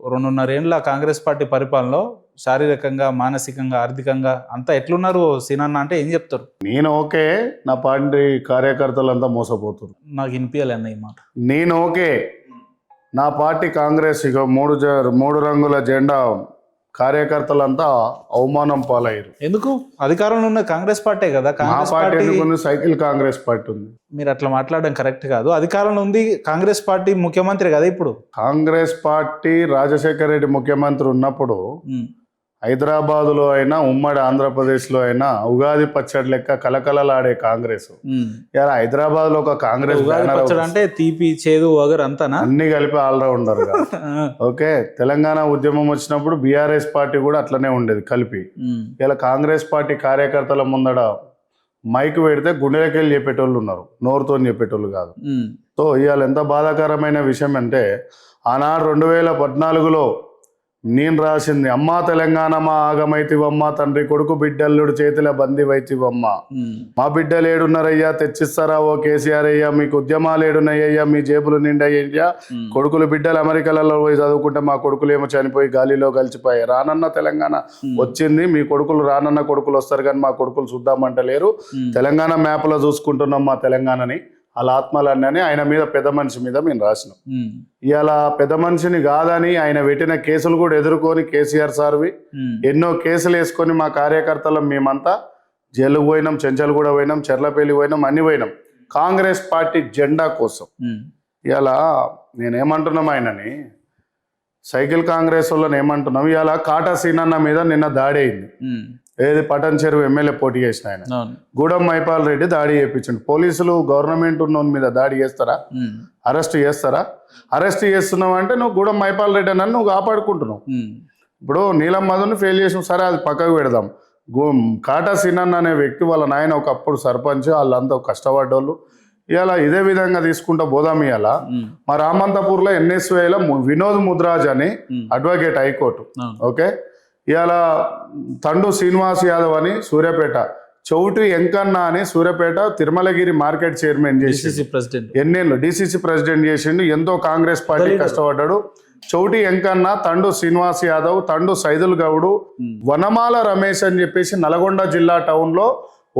2.5 ఏండ్ల కాంగ్రెస్ పార్టీ పరిపాలనలో శారీరకంగా, మానసికంగా, ఆర్థికంగా అంతా ఎట్లున్నారు సీనన్న అంటే ఏం చెప్తారు? నేను ఓకే, నా పార్టీ కార్యకర్తలంతా మోసపోతున్నారు. నాకు వినిపించాలి అన్న ఈ మాట. నేను ఓకే, నా పార్టీ కాంగ్రెస్ ఇక మూడు రంగుల జెండా కార్యకర్తలంతా అవమానం పాలయ్యారు. ఎందుకు? అధికారంలో ఉన్న కాంగ్రెస్ పార్టీ కదా. మా కాంగ్రెస్ పార్టీ పార్టీ ఎందుకు? సైకిల్ కాంగ్రెస్ పార్టీ ఉంది. మీరు అట్లా మాట్లాడడం కరెక్ట్ కాదు. అధికారంలో ఉంది కాంగ్రెస్ పార్టీ, ముఖ్యమంత్రి కదా ఇప్పుడు. కాంగ్రెస్ పార్టీ రాజశేఖర రెడ్డి ముఖ్యమంత్రి ఉన్నప్పుడు హైదరాబాదులో అయినా ఉమ్మడి ఆంధ్రప్రదేశ్లో అయినా ఉగాది పచ్చడి లెక్క కలకలలాడే కాంగ్రెస్ ఇలా హైదరాబాద్లో ఒక కాంగ్రెస్ పచ్చడి అంటే తీపి, చేదు, వగరు అంతానా? అన్ని కలిపి ఆల్రౌండర్ ఓకే. తెలంగాణ ఉద్యమం వచ్చినప్పుడు బీఆర్ఎస్ పార్టీ కూడా అట్లనే ఉండేది కలిపి. ఇలా కాంగ్రెస్ పార్టీ కార్యకర్తల ముందడ మైక్ పెడితే గుండెలకెళ్ళి చెప్పేటోళ్ళు ఉన్నారు, నోరుతో చెప్పేటోళ్ళు కాదు. సో ఇవాళ ఎంత బాధాకరమైన విషయం అంటే, ఆనాడు 2014లో నేను రాసింది, అమ్మా తెలంగాణ మా ఆగమైతివమ్మ, తండ్రి కొడుకు బిడ్డల్లుడు చేతిలో బందివైతివమ్మ, మా బిడ్డలు ఏడున్నారయ్యా తెచ్చిస్తారా ఓ కేసీఆర్ అయ్యా, మీకు ఉద్యమాలు ఏడున్నాయ్యా మీ జేబులు నిండయ్యా, కొడుకులు బిడ్డలు అమెరికాలలో పోయి చదువుకుంటే మా కొడుకులు ఏమో చనిపోయి గాలిలో కలిసిపోయాయి, రానన్న తెలంగాణ వచ్చింది, మీ కొడుకులు రానన్న కొడుకులు వస్తారు కానీ మా కొడుకులు చూద్దామంటలేరు, తెలంగాణ మ్యాప్లో చూసుకుంటున్నాం మా తెలంగాణని, వాళ్ళ ఆత్మలన్నీ ఆయన మీద, పెద్ద మనిషి మీద మేము రాసినాం. ఇవాళ పెద్ద మనిషిని కాదని ఆయన పెట్టిన కేసులు కూడా ఎదుర్కొని కేసీఆర్ సార్వి ఎన్నో కేసులు వేసుకొని మా కార్యకర్తలు మేమంతా జైలుకు పోయినాం, చెంచల్గూడ పోయినాం, చెర్లపల్లి పోయినాం, అన్ని పోయినాం కాంగ్రెస్ పార్టీ జెండా కోసం. ఇవాళ నేనేమంటున్నాం, ఆయనని సైకిల్ కాంగ్రెస్ వాళ్ళని ఏమంటున్నాం, ఇవాళ కాటా సీనన్న మీద నిన్న దాడి అయింది. ఏది పటన్ చెరువు ఎమ్మెల్యే పోటీ చేసిన ఆయన గూడెం మైపాల్ రెడ్డి దాడి చేయించండి. పోలీసులు గవర్నమెంట్ ఉన్న మీద దాడి చేస్తారా? అరెస్ట్ చేస్తారా? అరెస్ట్ చేస్తున్నావు అంటే నువ్వు గూడెం మైపాల్ రెడ్డి అని నువ్వు కాపాడుకుంటున్నావు. ఇప్పుడు నీలం మధుని ఫెయిల్ చేసిన, సరే అది పక్కకు పెడదాం. కాటా సీనన్న అనే వ్యక్తి వాళ్ళ నాయన ఒకప్పుడు సర్పంచ్, వాళ్ళంతా కష్టపడ్డోళ్ళు. ఇలా ఇదే విధంగా తీసుకుంటా పోదాం. ఇవాళ మా రామంతపూర్లో ఎన్ఎస్వైలో వినోద్ ముద్రాజ్ అని అడ్వకేట్, హైకోర్టు. ఓకే. ఇవాళ తండు శ్రీనివాస్ యాదవ్ అని సూర్యాపేట, చౌటి ఎంకన్న అని సూర్యాపేట తిరుమలగిరి మార్కెట్ చైర్మన్ చేసి ఎన్నేళ్ళు డిసిసి ప్రెసిడెంట్ చేసిండు. ఎంతో కాంగ్రెస్ పార్టీ కష్టపడ్డాడు. చౌటి ఎంకన్న, తండు శ్రీనివాస్ యాదవ్, తండు సైదుల్ గౌడు, వనమాల రమేష్ అని చెప్పేసి నల్గొండ జిల్లా టౌన్లో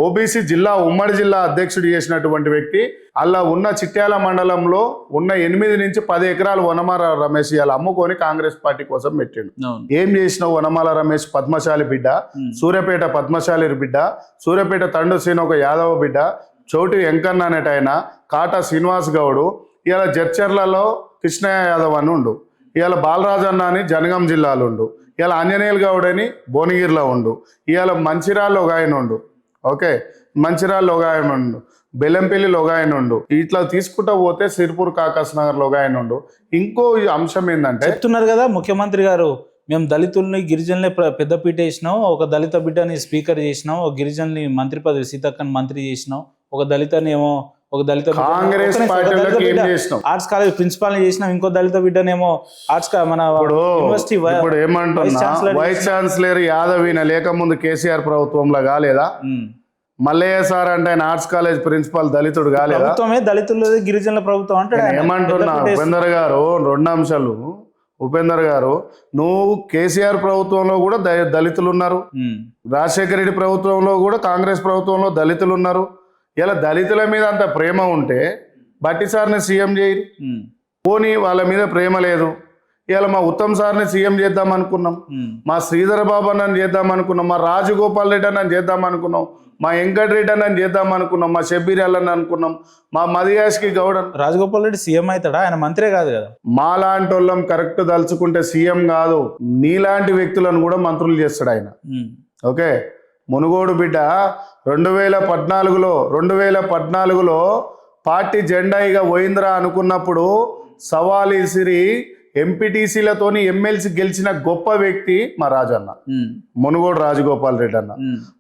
ఓబీసీ జిల్లా, ఉమ్మడి జిల్లా అధ్యక్షుడు చేసినటువంటి వ్యక్తి. అలా ఉన్న చిట్యాల మండలంలో ఉన్న 8 నుంచి 10 ఎకరాలు వనమాల రమేష్ ఇలా అమ్ముకొని కాంగ్రెస్ పార్టీ కోసం పెట్టిండు. ఏం చేసినావు? వనమాల రమేష్ పద్మశాలి బిడ్డ, సూర్యాపేట పద్మశాలి బిడ్డ, సూర్యాపేట తండు శ్రీని ఒక యాదవ బిడ్డ, చౌటి వెంకన్న అనేట ఆయన, కాటా శ్రీనివాస్ గౌడు, ఇలా జడ్చర్లలో కృష్ణయ్య యాదవ్ అని ఉండు, ఇవాళ బాలరాజన్న అని జనగాం జిల్లాలో ఉండు, ఇలా ఆంజనేయులు గౌడ్ అని భువనగిరిలో ఉండు, ఇవాళ మంచిర్యాలలో ఒక ఆయన ఉండు. ఓకే, మంచిర్యాలలో ఒక ఆయన ఉండు, బెల్లంపల్లిలో ఒక ఆయన ఉండు, ఇట్లా తీసుకుంటా పోతే సిర్పూర్ కాకాస్ నగర్లో ఒక ఆయన ఉండు. ఇంకో అంశం ఏంటంటే, చెప్తున్నారు కదా ముఖ్యమంత్రి గారు, మేము దళితుల్ని, గిరిజనుల్ని పెద్దపీట వేసినాం, ఒక దళిత బిడ్డని స్పీకర్ చేసినాం, ఒక గిరిజనుని మంత్రి పదవి సీతక్కని మంత్రి చేసినాం, ఒక దళితని ఏమో ఒక దళిత కాంగ్రెస్ ఆర్ట్స్ కాలేజ్ ప్రిన్సిపాల్ చేసినాం, ఇంకో దళిత బిడ్డనేమో ఆర్ట్స్ మన యూనివర్సిటీ ఇప్పుడు ఏమంటున్నా వైస్ ఛాన్సలర్ యాదవ్ లేక ముందు కేసీఆర్ ప్రభుత్వంలో కాలేదా? మల్లయ్య సార్ అంటే ఆయన ఆర్ట్స్ కాలేజ్ ప్రిన్సిపాల్ దళితుడు కాలేదా? ప్రభుత్వమే దళితులు గిరిజనుల ప్రభుత్వం అంటే ఏమంటున్నా ఉపేందర్ గారు, 2 అంశాలు. ఉపేందర్ గారు, నువ్వు కేసీఆర్ ప్రభుత్వంలో కూడా దళితులు ఉన్నారు, రాజశేఖర రెడ్డి ప్రభుత్వంలో కూడా కాంగ్రెస్ ప్రభుత్వంలో దళితులు ఉన్నారు. ఇలా దళితుల మీద అంత ప్రేమ ఉంటే బట్టి సార్ని సీఎం చేయరు. పోనీ వాళ్ళ మీద ప్రేమ లేదు. ఇలా మా ఉత్తమ్ సార్ని సీఎం చేద్దాం అనుకున్నాం, మా శ్రీధర బాబు అన్నని చేద్దాం అనుకున్నాం, మా రాజగోపాల్ రెడ్డి అన్నని చేద్దాం అనుకున్నాం, మా వెంకటరెడ్డి అన్నని చేద్దాం అనుకున్నాం, మా షబ్బీర్ అల్లని అనుకున్నాం, మా మదియాష్కి గౌడన్. రాజగోపాల్ రెడ్డి సీఎం అవుతాడా? ఆయన మంత్రే కాదు కదా. మా లాంటి వాళ్ళం కరెక్ట్ తలుచుకుంటే సీఎం కాదు, నీలాంటి వ్యక్తులను కూడా మంత్రులు చేస్తాడు ఆయన. ఓకే. మునుగోడు బిడ్డ 2014లో పార్టీ జెండా ఇక పోయిందిరా అనుకున్నప్పుడు సవాల్ ఇసిరి ఎంపీటీసీలతోని ఎమ్మెల్సీ గెలిచిన గొప్ప వ్యక్తి మా రాజన్న, మునుగోడు రాజగోపాల్ రెడ్డి అన్న.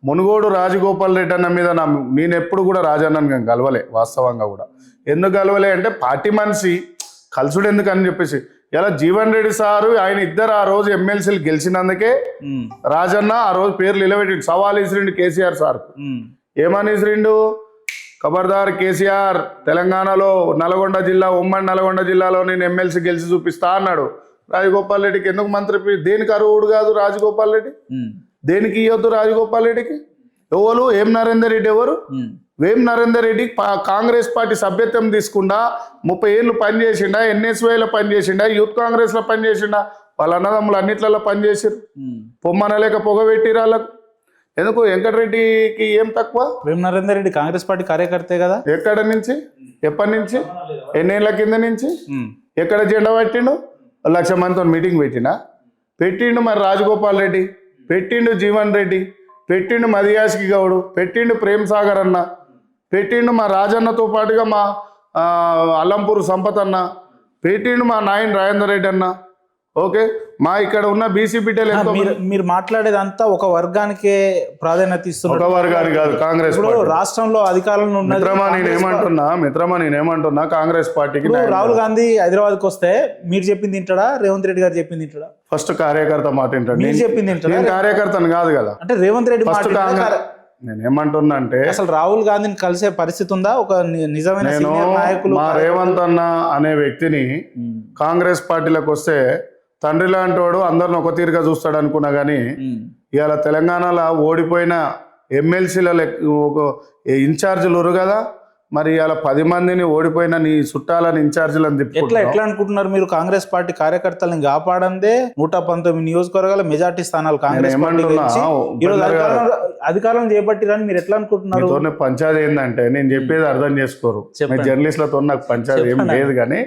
మునుగోడు రాజగోపాల్ రెడ్డి అన్న మీద నేను ఎప్పుడు కూడా రాజన్నని కలవలే, వాస్తవంగా కూడా. ఎందుకు కలవలే అంటే పార్టీ మనిషి కలుసుడు ఎందుకు అని చెప్పేసి. ఇలా జీవన్ రెడ్డి సారు ఆయన ఇద్దరు ఆ రోజు ఎమ్మెల్సీలు గెలిచినందుకే రాజన్న ఆ రోజు పేర్లు నిలబెట్టిండు. సవాల్ ఇసిరిండు కేసీఆర్ సార్. ఏమని ఇసిరిండు? ఖబర్దార్ కేసీఆర్, తెలంగాణలో నల్గొండ జిల్లా, ఉమ్మడి నల్గొండ జిల్లాలో నేను ఎమ్మెల్సీ గెలిచి చూపిస్తా అన్నాడు. రాజగోపాల్ రెడ్డికి ఎందుకు మంత్రి దేనికి అర్హుడు కాదు రాజగోపాల్ రెడ్డి? దేనికి ఇవ్వద్దు రాజగోపాల్ రెడ్డికి? ఎవరు ఏం నరేందర్ రెడ్డి ఎవరు? వేం నరేందర్ రెడ్డి కాంగ్రెస్ పార్టీ సభ్యత్వం తీసుకుండా 30 ఏళ్ళు పనిచేసిండా, ఎన్ఎస్వైలో పనిచేసిండా, యూత్ కాంగ్రెస్లో పనిచేసిండా, వాళ్ళ అన్నదమ్ములు అన్నిట్లలో పనిచేసారు. పొమ్మనలేక పొగబెట్టిరు వాళ్ళకు. ఎందుకు వెంకటరెడ్డికి ఏం తక్కువ? వేం నరేందర్ రెడ్డి కాంగ్రెస్ పార్టీ కార్యకర్తే కదా. ఎక్కడ నుంచి, ఎప్పటి నుంచి, ఎన్నేళ్ల కింద నుంచి, ఎక్కడ జెండా పట్టిండు? 1,00,000 మందితో మీటింగ్ పెట్టిండు. మరి రాజగోపాల్ రెడ్డి పెట్టిండు, జీవన్ రెడ్డి పెట్టిండు, మదియాస్కి గౌడు పెట్టిండు, ప్రేమ్ సాగర్ అన్న పెట్టిండు, మా రాజన్నతో పాటుగా మా అల్లంపూర్ సంపత్ అన్న పెట్టిండు, మా నాయన్ రాజేందర్ రెడ్డి అన్న. ఓకే, మా ఇక్కడ ఉన్న బీసీ బిడ్డలు ఎంతో. మీరు మాట్లాడేదంతా ఒక వర్గానికే ప్రాధాన్యత ఇస్తున్నారు. ఒక వర్గానికి కాదు, కాంగ్రెస్ రాష్ట్రంలో అధికారంలో ఉన్న మిత్రమా నేనేమంటున్నా కాంగ్రెస్ పార్టీకి. రాహుల్ గాంధీ హైదరాబాద్కి వస్తే మీరు చెప్పింది తింటాడా, రేవంత్ రెడ్డి గారు చెప్పింది తింటాడా? ఫస్ట్ కార్యకర్త మాట వింటాడు. మీరు చెప్పింది తింటాడా? నేను కార్యకర్తను కాదు కదా. అంటే రేవంత్ రెడ్డి నేనేమంటున్నా అంటే అసలు రాహుల్ గాంధీని కలిసే పరిస్థితి ఉందా? ఒక నిజమైన నాయకులు మా రేవంత్ అన్న అనే వ్యక్తిని కాంగ్రెస్ పార్టీలోకి వస్తే తండ్రి లాంటి వాడు అందరిని ఒక తీరుగా చూస్తాడు అనుకున్నా కానీ ఇవాళ తెలంగాణలో ఓడిపోయిన ఎమ్మెల్సీల ఇన్ఛార్జీలు ఉరు కదా. మరి ఇలా 10 మందిని ఓడిపోయిన నీ చుట్టాలని ఇన్ఛార్జీలను ఎట్లా అనుకుంటున్నారు మీరు? కాంగ్రెస్ పార్టీ కార్యకర్తలను కాపాడందే 119 నియోజకవర్గాల మెజార్టీ స్థానాలు కాంగ్రెస్ అధికారం చేపట్టిరని మీరు ఎట్లా అనుకుంటున్నారు? పంచాయతీ ఏంటంటే నేను చెప్పేది అర్థం చేసుకోరు. జర్నలిస్టులతో నాకు పంచాయతీ ఏం లేదు కానీ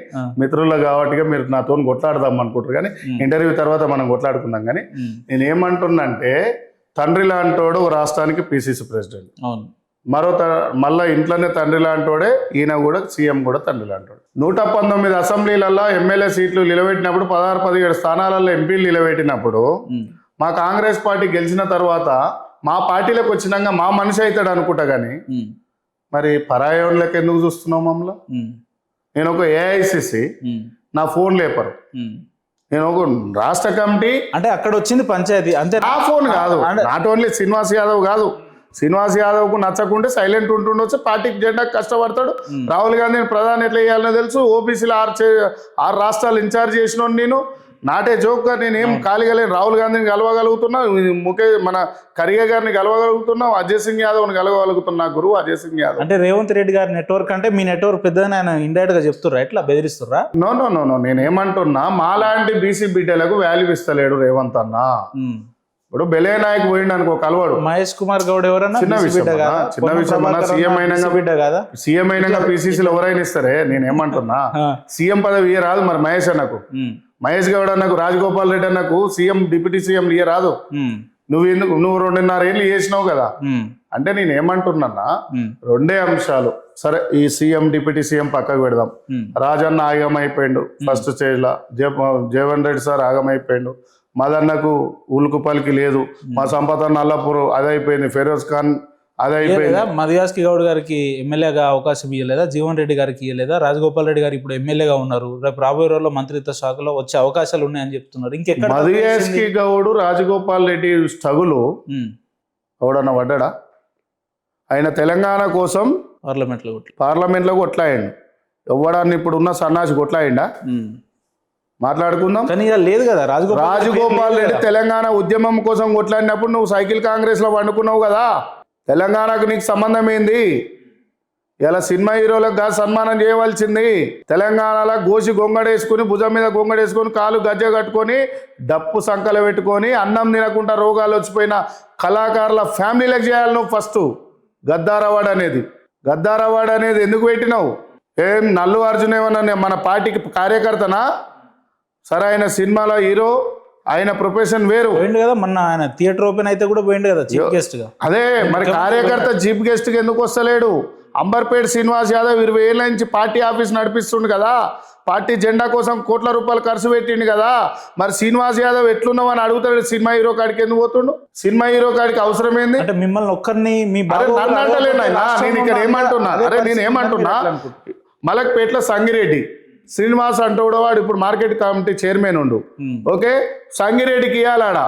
మిత్రులు కాబట్టి మీరు నాతో కొట్లాడదాం అనుకుంటారు. కానీ ఇంటర్వ్యూ తర్వాత మనం కొట్లాడుకుందాం. కానీ నేనేమంటున్నా అంటే తండ్రి లాంటోడు రాష్ట్రానికి పిసిసి ప్రెసిడెంట్, మళ్ళా ఇంట్లోనే తండ్రి లాంటోడే, ఈయన కూడా సీఎం కూడా తండ్రి లాంటోడు. 119 అసెంబ్లీలలో ఎమ్మెల్యే సీట్లు నిలబెట్టినప్పుడు 16-17 స్థానాలలో ఎంపీలు నిలబెట్టినప్పుడు మా కాంగ్రెస్ పార్టీ గెలిచిన తర్వాత మా పార్టీలోకి వచ్చినాక మా మనిషి అవుతాడు అనుకుంటా. కానీ మరి పరాయోళ్ళకి ఎందుకు చూస్తున్నావు మమ్మల్ని? నేను ఒక ఏఐసిసి, నా ఫోన్ లేపరు. నేను ఒక రాష్ట్ర కమిటీ, అంటే అక్కడ వచ్చింది పంచాయతీ అంతే. నా ఫోన్ కాదు, నాట్ ఓన్లీ శ్రీనివాస్ యాదవ్ కాదు. శ్రీనివాస్ యాదవ్ కు నచ్చకుంటే సైలెంట్ ఉంటుండొచ్చు, పార్టీకి జెండా కష్టపడతాడు. రాహుల్ గాంధీని ప్రధాని ఎట్లా చేయాలో తెలుసు. ఓబీసీలో 6 రాష్ట్రాలు ఇన్ఛార్జ్ చేసిన నేను నాటే జోక్గా నేనేం ఖాళీగా లేను. రాహుల్ గాంధీని కలవగలుగుతున్నా, మన ఖర్గే గారిని కలవగలుగుతున్నా, అజయ్ సింగ్ యాదవ్ని కలవగలుగుతున్నా. గురువు అజయ్ సింగ్ యాదవ్ అంటే రేవంత్ రెడ్డి గారి నెట్వర్క్ అంటే మీ నెట్వర్క్ పెద్దదని ఆయన ఇండైరెక్ట్ గా చెప్తుర్రా, ఎట్లా బెదిరిస్తుర్రా? నో నేనేమంటున్నా, మాలాంటి బీసీ బిడ్డలకు వాల్యూ ఇస్తలేడు రేవంత్ అన్న. ఇప్పుడు బెలే నాయక్ పోయిండు అనుకో, కలవాడు. మహేష్ కుమార్ గౌడ్ ఎవరన్నా చిన్న విషయం సీఎం అయినాక పిసిసిలో ఎవరైనా ఇస్తారే. నేనేమంటున్నా, సీఎం పదవి ఇయ్య రాదు మరి మహేష్ అన్నకు, మహేష్ గౌడ్ అన్నకు, రాజగోపాల్ రెడ్డి అన్నకు సీఎం డిప్యూటీ సీఎం ఇయ్య రాదు. నువ్వు 2.5 ఏళ్ళు చేసినావు కదా. అంటే నేను ఏమంటున్నా, 2 అంశాలు. సరే, ఈ సీఎం డిప్యూటీ సీఎం పక్కకు పెడదాం. రాజన్న ఆగమైపోయిండు ఫస్ట్ స్టేజ్ లా, జీవన్ రెడ్డి సార్ ఆగమైపోయిండు, మదన్నకు ఉలుకు పలికి లేదు, మా సంపద నల్లపూర్ అదైపోయింది, ఫెరోజ్ ఖాన్ అదైపోయింది. మదియాస్కి గౌడ్ గారికి ఎమ్మెల్యేగా అవకాశం ఇవ్వలేదా? జీవన్ రెడ్డి గారికి ఇవ్వలేదా? రాజగోపాల్ రెడ్డి గారు ఇప్పుడు ఎమ్మెల్యేగా ఉన్నారు, రేపు రాబోయే రోజుల్లో మంత్రిత్వ శాఖలో వచ్చే అవకాశాలు ఉన్నాయని చెప్తున్నారు. ఇంకెక్కడ మదియాస్కి గౌడ్ రాజగోపాల్ రెడ్డి స్ట్రగులు ఎవడన్నా పడ్డా? ఆయన తెలంగాణ కోసం పార్లమెంట్లో కొట్లాయండు. ఎవడాన్ని ఇప్పుడున్న సన్నాసి కొట్లాయిండా? మాట్లాడుకుందాం. కానీ లేదు కదా, రాజగోపాల్ రెడ్డి తెలంగాణ ఉద్యమం కోసం కొట్లాడినప్పుడు నువ్వు సైకిల్ కాంగ్రెస్ లో వండుకున్నావు కదా. తెలంగాణకు నీకు సంబంధం ఏంది? ఇలా సినిమా హీరోలకు సన్మానం చేయవలసింది. తెలంగాణలో గోసి గొంగడేసుకుని, భుజం మీద గొంగడేసుకొని, కాలు గజ్జ కట్టుకొని, డప్పు సంకలు పెట్టుకొని, అన్నం తినకుండా రోగాలు వచ్చిపోయిన కళాకారుల ఫ్యామిలీలకు చేయాలి నువ్వు ఫస్ట్. గద్దార్ అవార్డు అనేది ఎందుకు పెట్టినావు? ఏం నల్లు అర్జున్ ఏమన్నా మన పార్టీకి కార్యకర్తనా? సరే, ఆయన సినిమాలో హీరో, ఆయన ప్రొఫెషన్ వేరు కదా. మొన్న ఆయన థియేటర్ ఓపెన్ అయితే కూడా పోయిండు కదా చీఫ్ గెస్ట్ గా. అదే మరి కార్యకర్త చీఫ్ గెస్ట్ గా ఎందుకు వస్తలేడు? అంబర్పేట శ్రీనివాస్ యాదవ్ 20 ఏళ్ళ నుంచి పార్టీ ఆఫీస్ నడిపిస్తుండు కదా, పార్టీ జెండా కోసం కోట్ల రూపాయలు ఖర్చు పెట్టిండు కదా. మరి శ్రీనివాస్ యాదవ్ ఎట్లున్నావు అని అడుగుతాడు. సినిమా హీరో కాడికి ఎందుకు పోతుండు? సినిమా హీరో కాడికి అవసరం ఏంది? అంటే మిమ్మల్ని ఒక్కరిని నన్ను అంటలేను. నేను ఇక్కడ ఏమంటున్నా, మలక్పేటలో సంగిరెడ్డి శ్రీనివాస్ అంటూ వాడు ఇప్పుడు మార్కెట్ కమిటీ చైర్మన్ ఉండు. ఓకే, సంగిరెడ్డికి ఇవ్వాలాడా?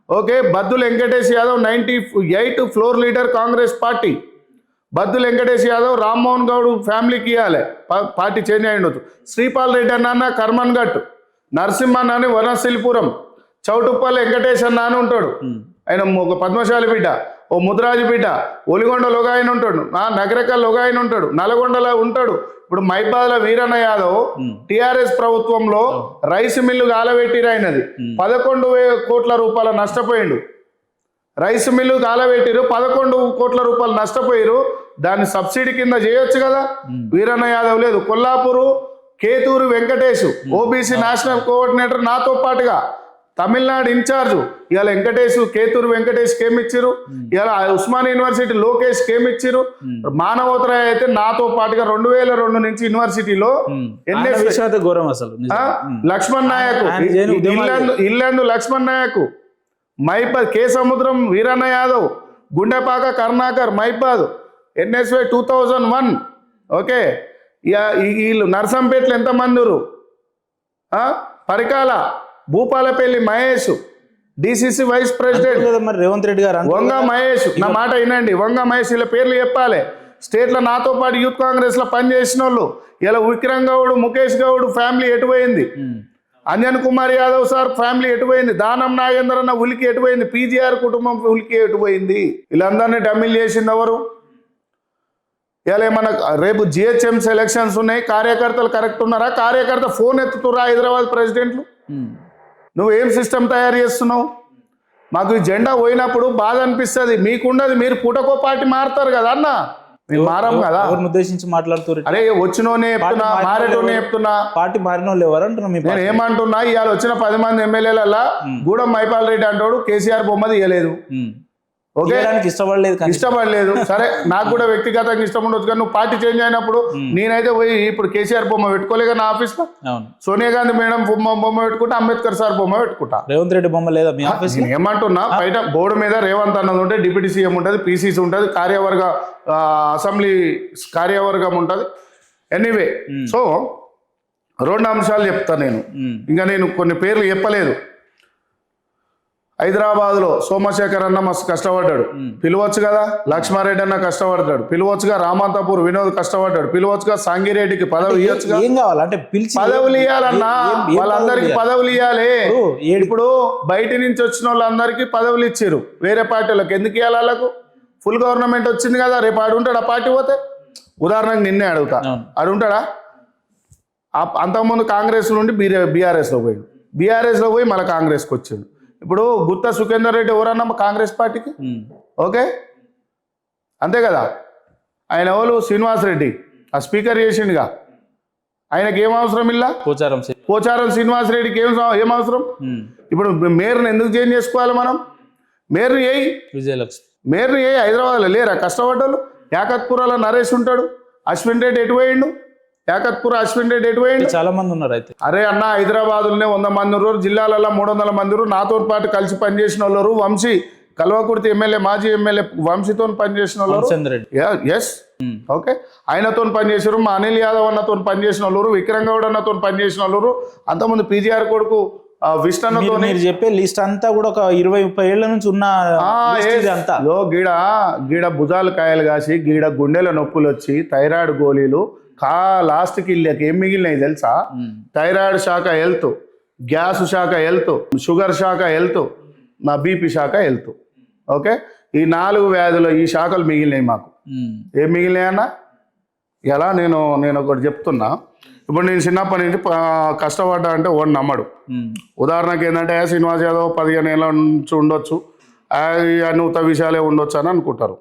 Okay, Baddula Venkatesh Yadav 98 floor leader Congress party. Baddula Venkatesh Yadav Rammohan Goud ఫ్యామిలీకి ఇవ్వాలి, పార్టీ చేంజ్ అయ్యి ఉండొచ్చు. శ్రీపాల్ రెడ్డి అన్న కర్మన్ ఘట్ నరసింహన్ అని వనశిలిపురం, చౌటుప్పల్ వెంకటేష్ అన్న అని ఉంటాడు, ఆయన ఒక పద్మశాలి బిడ్డ, ఓ ముద్రాజు బిడ్డ, ఒలిగొండలో ఒక ఆయన ఉంటాడు, నగరకల్లో ఒక ఆయన ఉంటాడు, నల్గొండలో ఉంటాడు. ఇప్పుడు మైబాద్ల వీరన్న యాదవ్ టిఆర్ఎస్ ప్రభుత్వంలో రైస్ మిల్లు గాలబెట్టిరు, ఆయనది 11,000 కోట్ల రూపాయల నష్టపోయిండు. రైస్ మిల్లు గాలబెట్టిరు, 11 కోట్ల రూపాయలు నష్టపోయారు. దాన్ని సబ్సిడీ కింద చేయొచ్చు కదా. వీరన్న యాదవ్ లేదు. Kollapur Ketur Venkatesh OBC national coordinator, నాతో పాటుగా తమిళనాడు ఇన్ఛార్జ్. ఇవాళ కేతూరు వెంకటేష్ ఏమిచ్చారు, ఇవాళ ఉస్మాన్ యూనివర్సిటీ లోకేష్ ఏమిచ్చారు. మానవోత్తరాయ్ అయితే నాతో పాటుగా 2002 నుంచి యూనివర్సిటీలో లక్ష్మణ్ నాయక్, ఇల్లందు లక్ష్మణ్ నాయక్, మైపాద్ కే సముద్రం వీరన్న యాదవ్, గుండెపాక కరుణాకర్ మైపాద్, NSY 2001. ఓకే, వీళ్ళు నర్సంపేటలో ఎంతమంది, Parikala Bhupalpally Mahesh DCC vice president, మరి రేవంత్ రెడ్డి గారు వంగ మహేష్, నా మాట వినండి, వంగ మహేష్, వీళ్ళ పేర్లు చెప్పాలి. స్టేట్లో నాతో పాటు యూత్ కాంగ్రెస్లో పనిచేసిన వాళ్ళు. ఇలా విక్రమ్ గౌడ్, ముఖేష్ గౌడ్ ఫ్యామిలీ ఎటుపోయింది, అంజన్ కుమార్ యాదవ్ సార్ ఫ్యామిలీ ఎటుపోయింది, దానం నాగేందర్ అన్న ఉలికి ఎటుపోయింది, PGR కుటుంబం ఉలికి ఎటుపోయింది. వీళ్ళందరినీ డమ్మిల్ చేసింది ఎవరు? ఇలా ఏమన్నా రేపు GHMC ఎలక్షన్స్ ఉన్నాయి, కార్యకర్తలు కరెక్ట్ ఉన్నారా? కార్యకర్త ఫోన్ ఎత్తుతురా హైదరాబాద్ ప్రెసిడెంట్లు? నువ్వేం సిస్టమ్ తయారు చేస్తున్నావు? మాకు ఈ జెండా పోయినప్పుడు బాధ అనిపిస్తుంది. మీకుండదు, మీరు పూటకో పార్టీ మారుతారు కదా అన్న, మేము మారం కదా. ఉద్దేశించి మాట్లాడుతున్నారు. అరే వచ్చినోనే చెప్తున్నా, మారేటోనే చెప్తున్నా, పార్టీ మారిన వాళ్ళు ఎవరు అంటున్నా? నేను ఏమంటున్నా, ఇవాళ వచ్చిన 10 మంది ఎమ్మెల్యేలల్లా గూడెం మైపాల్ రెడ్డి అంటాడు KCR బొమ్మ తీయలేదు. ఓకే, ఇష్టపడలేదు. సరే, నాకు కూడా వ్యక్తిగతంగా ఇష్టం ఉండొచ్చు, కానీ నువ్వు పార్టీ చేంజ్ అయినప్పుడు నేనైతే పోయి ఇప్పుడు KCR బొమ్మ పెట్టుకోలేక నా ఆఫీస్ లో, సోనియా గాంధీ మేడం బొమ్మ పెట్టుకుంటా, అంబేద్కర్ సార్ బొమ్మ పెట్టుకుంటా. రేవంత్ రెడ్డి బొమ్మ లేదా మీ ఆఫీస్? నేను ఏమంటున్నా, బయట బోర్డు మీద రేవంత్ అన్నది ఉంటే, డిప్యూటీ సీఎం ఉంటుంది, PCC ఉంటుంది, కార్యవర్గ అసెంబ్లీ కార్యవర్గం ఉంటుంది. ఎనీవే, సో 2 అంశాలు చెప్తాను నేను. ఇంకా నేను కొన్ని పేర్లు చెప్పలేదు. హైదరాబాద్లో సోమశేఖర్ అన్న మస్తు కష్టపడ్డాడు, పిలవచ్చు కదా. లక్ష్మారెడ్డి అన్న కష్టపడతాడు, పిలవచ్చుగా. రామంతపూర్ వినోద్ కష్టపడ్డాడు, పిలవచ్చుగా. సంగిరెడ్డికి పదవి ఇవ్వచ్చుగా. ఏం కావాలంటే పదవులు ఇవ్వాలన్నా, వాళ్ళందరికీ పదవులు ఇవ్వాలి. ఇప్పుడు బయట నుంచి వచ్చిన వాళ్ళందరికీ పదవులు ఇచ్చారు, వేరే పార్టీలకు ఎందుకు ఇవ్వాలి? వాళ్ళకు ఫుల్ గవర్నమెంట్ వచ్చింది కదా. రేపు ఆడు ఉంటాడు ఆ పార్టీ పోతే? ఉదాహరణకు నిన్నే అడుగుతా, ఆడు ఉంటాడా? అంతకుముందు కాంగ్రెస్ నుండి బీఆర్ఎస్లో పోయాడు, బీఆర్ఎస్లో పోయి మళ్ళీ కాంగ్రెస్కి వచ్చాడు. ఇప్పుడు గుత్తా సుఖేందర్ రెడ్డి ఎవరన్నా కాంగ్రెస్ పార్టీకి? ఓకే, అంతే కదా. ఆయన ఎవరు? శ్రీనివాస్ రెడ్డి ఆ స్పీకర్ చేసిండుగా, ఆయనకి ఏం అవసరం? ఇలా పోచారం శ్రీనివాస్ రెడ్డికి ఏం అవసరం? ఇప్పుడు మేయర్ని ఎందుకు చేంజ్ చేసుకోవాలి మనం? మేయర్ని ఏయి, విజయలక్ష్మి మేయర్ని ఏయి. హైదరాబాద్లో లేరా కష్టపడ్డారు? యాకత్పురాలో నరేష్ ఉంటాడు, అశ్విన్ రెడ్డి ఎటు పోయిండు? యాకత్పూర్ అశ్విన్ రెడ్డి ఎటు పోయిండు? చాలా మంది ఉన్నారు. అయితే అరే అన్న, హైదరాబాద్లోనే 100 మంది ఉన్నారు, జిల్లాలలో 300 మంది ఉన్నారు. నాతో పాటు కలిసి పనిచేసిన వాళ్ళు వంశీ, కల్వకుర్తి ఎమ్మెల్యే, మాజీ ఎమ్మెల్యే వంశీతో పనిచేసిన వాళ్ళు. ఎస్, ఓకే, ఆయనతో పనిచేసారు. మా అనిల్ యాదవ్ అన్నతో పనిచేసిన వాళ్ళు, విక్రమ్ గౌడ్ అన్నతో పనిచేసిన వాళ్ళు. అంతకుముందు PGR కొడుకు విష్ణుతో. మీరు చెప్పే లిస్ట్ అంతా కూడా ఒక 20-30 ఏళ్ల నుంచి ఉన్న గీడ భుజాలు కాయలు కాసి, గీడ గుండెల నొప్పులు వచ్చి, థైరాయిడ్ గోళీలు, లాస్ట్కి వీళ్ళకి ఏం మిగిలినాయి తెలుసా? థైరాయిడ్ శాఖ హెల్త్, గ్యాస్ శాఖ హెల్త్, షుగర్ శాఖ హెల్త్, నా BP శాఖ హెల్త్. ఓకే, ఈ 4 వ్యాధులు, ఈ శాఖలు మిగిలినాయి మాకు. ఏం మిగిలినాయన్నా? ఎలా నేను ఒకటి చెప్తున్నా. ఇప్పుడు నేను చిన్నప్పటి నుంచి కష్టపడ్డా అంటే ఓడి నమ్మడు. ఉదాహరణకి ఏంటంటే, శ్రీనివాస్ యాదవ్ 15 ఏళ్ళ నుంచి ఉండొచ్చు, నూత విషయాలే ఉండొచ్చు అని అనుకుంటారు.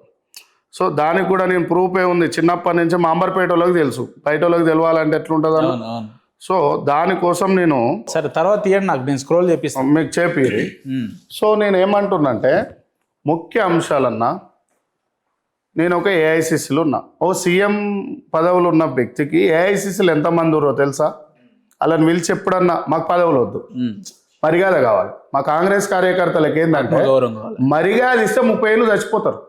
సో దానికి కూడా నేను ప్రూఫే ఉంది. చిన్నప్పటి నుంచి మా అంబర్పేటలోకి తెలుసు, బయటలోకి తెలవాలంటే ఎట్లుంటుంది అని. సో దానికోసం నేను సరే తర్వాత నాకు నేను స్క్రోల్ చేపిస్తాను, మీకు చెప్పి. సో నేను ఏమంటున్నంటే, ముఖ్య అంశాలన్నా, నేను ఒక AICCలో ఉన్నా. ఓ సీఎం పదవులు ఉన్న వ్యక్తికి AICCలు ఎంతమంది ఉన్నారో తెలుసా? అలాని పిలిచి ఎప్పుడన్నా మాకు పదవులు వద్దు, మర్యాద కావాలి. మా కాంగ్రెస్ కార్యకర్తలకు ఏంటంటే మర్యాద ఇస్తే 30 ఏళ్ళు చచ్చిపోతారు.